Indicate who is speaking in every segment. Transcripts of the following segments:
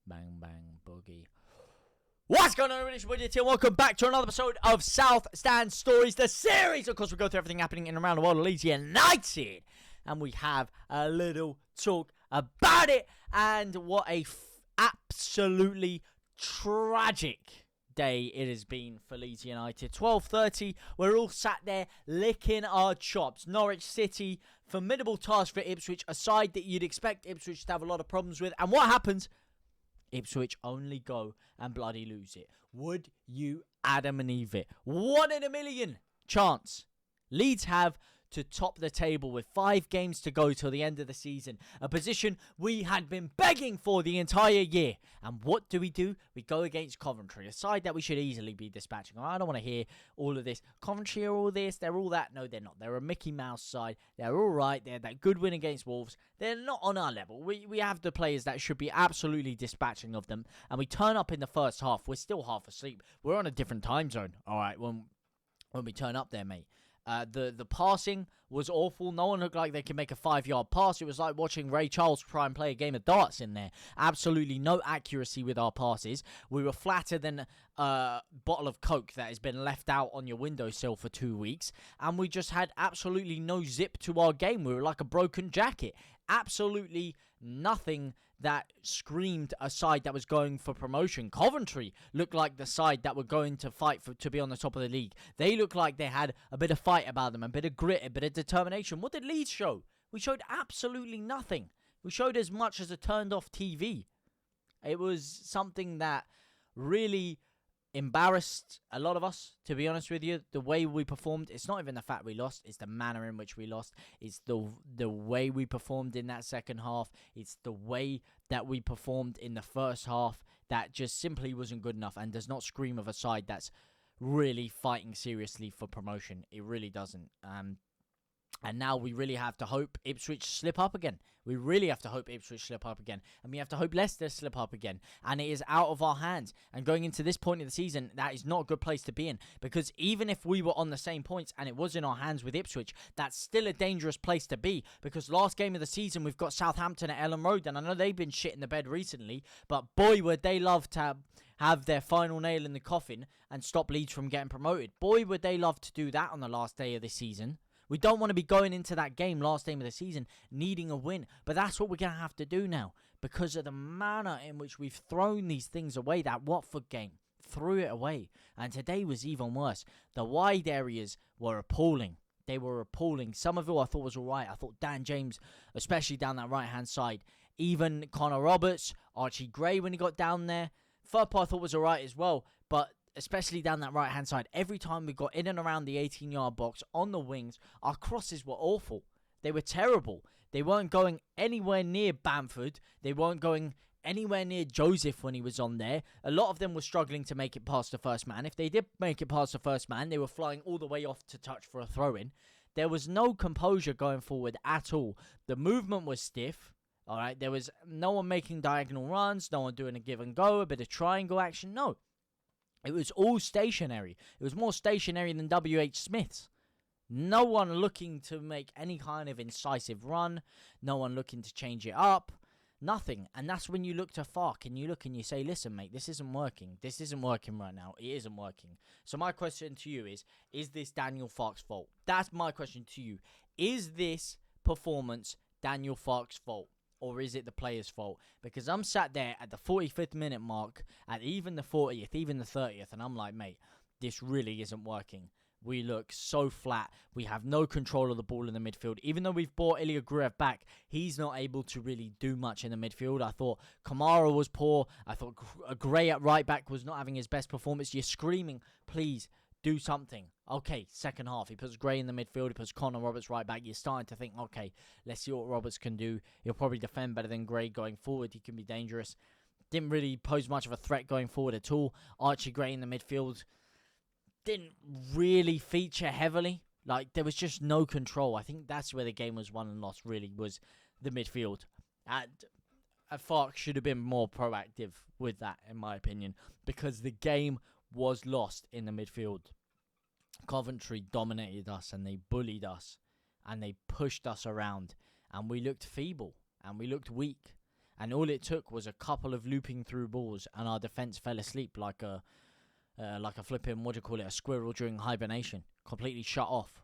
Speaker 1: Bang, bang, boogie. What's going on, everybody? It's your boy JTLive. Welcome back to another episode of South Stand Stories, the series. Of course, we go through everything happening in and around the world of Leeds United. And we have a little talk about it. And what a absolutely tragic day it has been for Leeds United. 12:30, we're all sat there licking our chops. Norwich City, formidable task for Ipswich, a side that you'd expect Ipswich to have a lot of problems with. And what happens? Ipswich only go and bloody lose it. Would you Adam and Eve it? 1 in a million chance. Leeds have to top the table with 5 games to go till the end of the season. A position we had been begging for the entire year. And what do? We go against Coventry, a side that we should easily be dispatching. I don't want to hear all of this. Coventry are all this, they're all that. No, they're not. They're a Mickey Mouse side. They're all right. They're that good win against Wolves. They're not on our level. We have the players that should be absolutely dispatching of them. And we turn up in the first half. We're still half asleep. We're on a different time zone, all right, when we turn up there, mate. The passing was awful. No one looked like they could make a 5-yard pass. It was like watching Ray Charles try and play a game of darts in there. Absolutely no accuracy with our passes. We were flatter than a bottle of Coke that has been left out on your windowsill for 2 weeks. And we just had absolutely no zip to our game. We were like a broken jacket. Absolutely nothing that screamed a side that was going for promotion. Coventry looked like the side that were going to fight to be on the top of the league. They looked like they had a bit of fight about them, a bit of grit, a bit of determination. What did Leeds show? We showed absolutely nothing. We showed as much as a turned off TV. It was something that really embarrassed a lot of us, to be honest with you. The way we performed, it's not even the fact we lost, it's the manner in which we lost. It's the way we performed in that second half. It's the way that we performed in the first half that just simply wasn't good enough and does not scream of a side that's really fighting seriously for promotion. It really doesn't. And now we really have to hope Ipswich slip up again. We really have to hope Ipswich slip up again. And we have to hope Leicester slip up again. And it is out of our hands. And going into this point of the season, that is not a good place to be in. Because even if we were on the same points and it was in our hands with Ipswich, that's still a dangerous place to be. Because last game of the season, we've got Southampton at Ellen Road. And I know they've been shit in the bed recently. But boy, would they love to have their final nail in the coffin and stop Leeds from getting promoted. Boy, would they love to do that on the last day of the season. We don't want to be going into that game, last game of the season, needing a win. But that's what we're going to have to do now. Because of the manner in which we've thrown these things away. That Watford game, threw it away. And today was even worse. The wide areas were appalling. They were appalling. Some of it I thought was alright. I thought Dan James, especially down that right-hand side. Even Connor Roberts, Archie Gray when he got down there. Third part I thought was alright as well. But especially down that right-hand side, every time we got in and around the 18-yard box on the wings, our crosses were awful. They were terrible. They weren't going anywhere near Bamford. They weren't going anywhere near Joseph when he was on there. A lot of them were struggling to make it past the first man. If they did make it past the first man, they were flying all the way off to touch for a throw-in. There was no composure going forward at all. The movement was stiff. All right, there was no one making diagonal runs, no one doing a give and go, a bit of triangle action. No. It was all stationary. It was more stationary than W.H. Smith's. No one looking to make any kind of incisive run. No one looking to change it up. Nothing. And that's when you look to Farke and you look and you say, listen, mate, this isn't working. This isn't working right now. It isn't working. So my question to you is this Daniel Farke's fault? That's my question to you. Is this performance Daniel Farke's fault? Or is it the player's fault? Because I'm sat there at the 45th minute mark, at even the 40th, even the 30th, and I'm like, mate, this really isn't working. We look so flat. We have no control of the ball in the midfield. Even though we've brought Ilya Gruev back, he's not able to really do much in the midfield. I thought Kamara was poor. I thought Gray at right back was not having his best performance. You're screaming, please, do something. Okay, second half. He puts Gray in the midfield. He puts Connor Roberts right back. You're starting to think, okay, let's see what Roberts can do. He'll probably defend better than Gray going forward. He can be dangerous. Didn't really pose much of a threat going forward at all. Archie Gray in the midfield didn't really feature heavily. Like, there was just no control. I think that's where the game was won and lost, really, was the midfield. And Farke should have been more proactive with that, in my opinion, because the game was lost in the midfield. Coventry dominated us and they bullied us and they pushed us around and we looked feeble and we looked weak. And all it took was a couple of looping through balls, and our defense fell asleep like a flipping, what do you call it, a squirrel during hibernation. Completely shut off.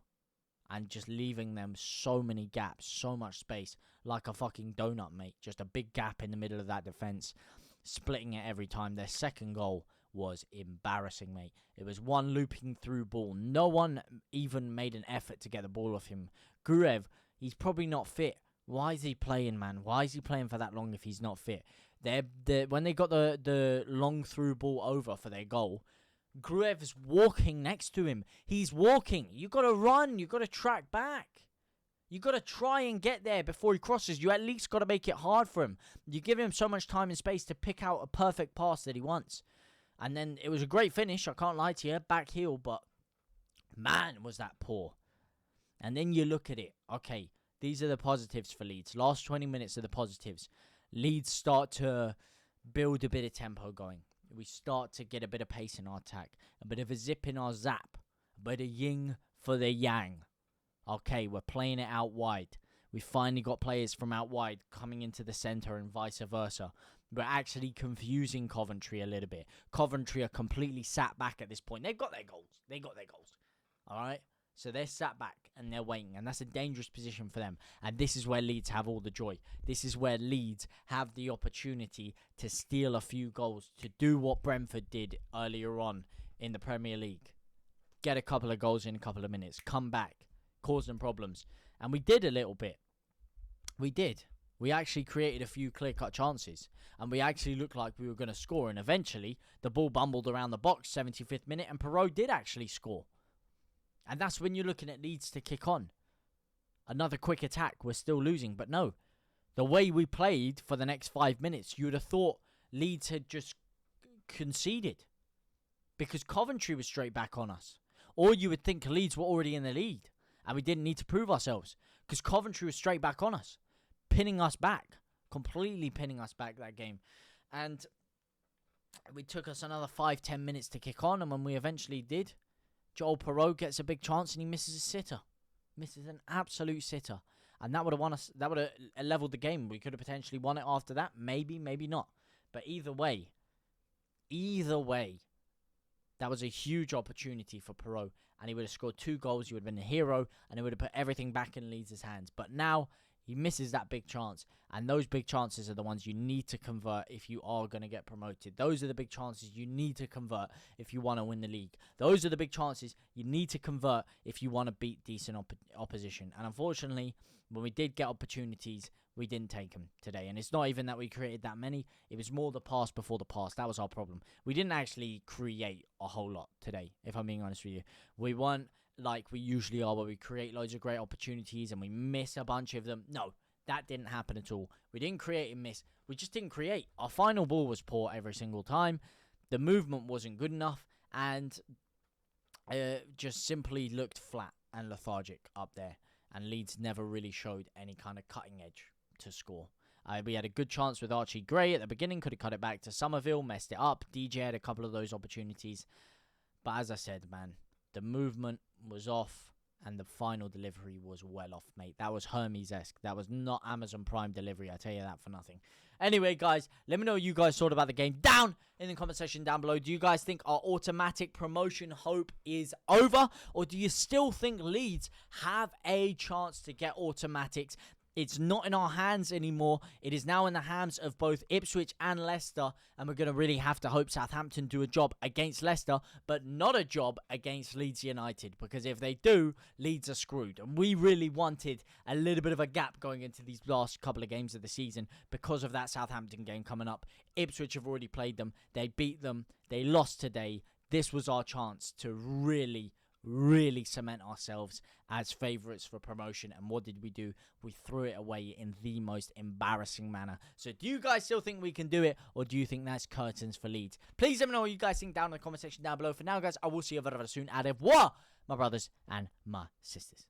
Speaker 1: And just leaving them so many gaps, so much space, like a fucking donut, mate. Just a big gap in the middle of that defense, splitting it every time. Their second goal was embarrassing, mate. It was one looping through ball. No one even made an effort to get the ball off him. Gruev, he's probably not fit. Why is he playing, man? Why is he playing for that long if he's not fit? When they got the long through ball over for their goal, Gruev's walking next to him. He's walking. You got to run. You got to track back. You got to try and get there before he crosses. You at least got to make it hard for him. You give him so much time and space to pick out a perfect pass that he wants. And then it was a great finish. I can't lie to you. Back heel, but man, was that poor. And then you look at it. Okay, these are the positives for Leeds. Last 20 minutes are the positives. Leeds start to build a bit of tempo going. We start to get a bit of pace in our attack. A bit of a zip in our zap. A bit of yin for the yang. Okay, we're playing it out wide. We finally got players from out wide coming into the centre and vice versa. We're actually confusing Coventry a little bit. Coventry are completely sat back at this point. They've got their goals. All right? So they're sat back and they're waiting. And that's a dangerous position for them. And this is where Leeds have all the joy. This is where Leeds have the opportunity to steal a few goals. To do what Brentford did earlier on in the Premier League. Get a couple of goals in a couple of minutes. Come back. Cause them problems. And we did a little bit. We did. We actually created a few clear-cut chances. And we actually looked like we were going to score. And eventually, the ball bumbled around the box, 75th minute. And Perot did actually score. And that's when you're looking at Leeds to kick on. Another quick attack. We're still losing. But no. The way we played for the next 5 minutes, you would have thought Leeds had just conceded. Because Coventry was straight back on us. Or you would think Leeds were already in the lead. And we didn't need to prove ourselves. Because Coventry was straight back on us. Pinning us back. Completely pinning us back that game. And it took us another 5-10 minutes to kick on. And when we eventually did, Joel Perot gets a big chance and he misses a sitter. Misses an absolute sitter. And that would have won us. That would have leveled the game. We could have potentially won it after that. Maybe, maybe not. But either way, that was a huge opportunity for Perot. And he would have scored 2 goals. He would have been a hero. And it would have put everything back in Leeds' hands. But now he misses that big chance. And those big chances are the ones you need to convert if you are going to get promoted. Those are the big chances you need to convert if you want to win the league. Those are the big chances you need to convert if you want to beat decent opposition. And unfortunately, when we did get opportunities, we didn't take them today. And it's not even that we created that many. It was more the pass before the pass. That was our problem. We didn't actually create a whole lot today, if I'm being honest with you. We weren't like we usually are, where we create loads of great opportunities and we miss a bunch of them. No, that didn't happen at all. We didn't create and miss. We just didn't create. Our final ball was poor every single time. The movement wasn't good enough. And just simply looked flat and lethargic up there. And Leeds never really showed any kind of cutting edge to score. We had a good chance with Archie Gray at the beginning. Could have cut it back to Somerville. Messed it up. DJ had a couple of those opportunities. But as I said, man, the movement was off. And the final delivery was well off, mate. That was Hermes-esque. That was not Amazon Prime delivery. I tell you that for nothing. Anyway, guys, let me know what you guys thought about the game down in the comment section down below. Do you guys think our automatic promotion hope is over? Or do you still think Leeds have a chance to get automatics? It's not in our hands anymore. It is now in the hands of both Ipswich and Leicester. And we're going to really have to hope Southampton do a job against Leicester, but not a job against Leeds United. Because if they do, Leeds are screwed. And we really wanted a little bit of a gap going into these last couple of games of the season because of that Southampton game coming up. Ipswich have already played them. They beat them. They lost today. This was our chance to really cement ourselves as favourites for promotion. And what did we do? We threw it away in the most embarrassing manner. So do you guys still think we can do it, or do you think that's curtains for Leeds? Please let me know what you guys think down in the comment section down below. For now, guys, I will see you very, very soon. Au revoir, my brothers and my sisters.